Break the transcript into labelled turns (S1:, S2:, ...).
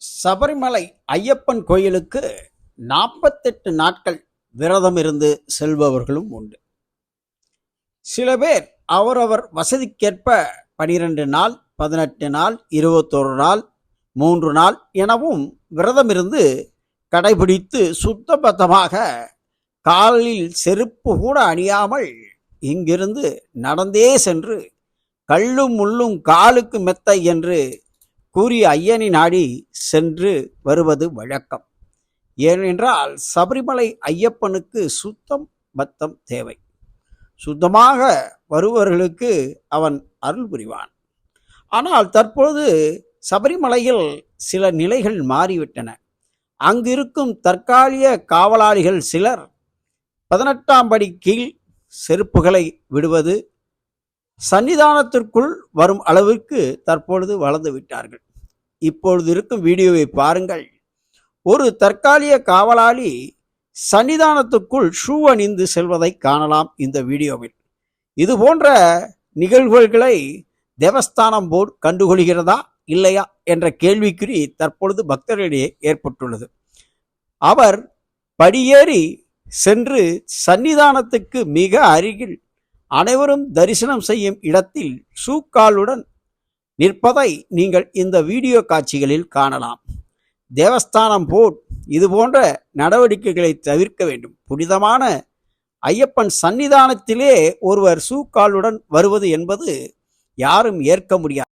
S1: சபரிமலை ஐயப்பன் கோயிலுக்கு 48 நாட்கள் விரதம் இருந்து செல்பவர்களும் உண்டு. சில பேர் அவரவர் வசதிக்கேற்ப 12 நாள், 18 நாள், 21 நாள், 3 நாள் எனவும் விரதம் இருந்து கடைபிடித்து சுத்தபத்தமாக காலில் செருப்பு கூட அணியாமல் இங்கிருந்து நடந்தே சென்று கல்லும் முள்ளும் காலுக்கு மெத்தை என்று கூறிய ஐயனை நாடி சென்று வருவது வழக்கம். ஏனென்றால் சபரிமலை ஐயப்பனுக்கு சுத்தம் பத்தம் தேவை. சுத்தமாக வருபவர்களுக்கு அவன் அருள் புரிவான். ஆனால் தற்போது சபரிமலையில் சில நிலைகள் மாறிவிட்டன. அங்கிருக்கும் தற்காலிக காவலாளிகள் சிலர் 18ஆம் படி கீழ் செருப்புகளை விடுவது சன்னிதானத்திற்குள் வரும் அளவிற்கு தற்பொழுது வளர்ந்து விட்டார்கள். இப்பொழுது இருக்கும் வீடியோவை பாருங்கள். ஒரு தற்காலிக காவலாளி சன்னிதானத்துக்குள் ஷூ அணிந்து செல்வதை காணலாம் இந்த வீடியோவில். இது போன்ற நிகழ்வுகளை தேவஸ்தானம் போர்டு கண்டுகொள்கிறதா இல்லையா என்ற கேள்விக்குறி தற்பொழுது பக்தர்களிடையே ஏற்பட்டுள்ளது. அவர் படியேறி சென்று சன்னிதானத்துக்கு மிக அருகில் அனைவரும் தரிசனம் செய்யும் இடத்தில் ஷூக்காலுடன் நிற்பதை நீங்கள் இந்த வீடியோ காட்சிகளில் காணலாம். தேவஸ்தானம் போர்டு இது போன்ற நடவடிக்கைகளை தவிர்க்க வேண்டும். புனிதமான ஐயப்பன் சன்னிதானத்திலே ஒருவர் ஷூக்காலுடன் வருவது என்பது யாரும் ஏற்க முடியாது.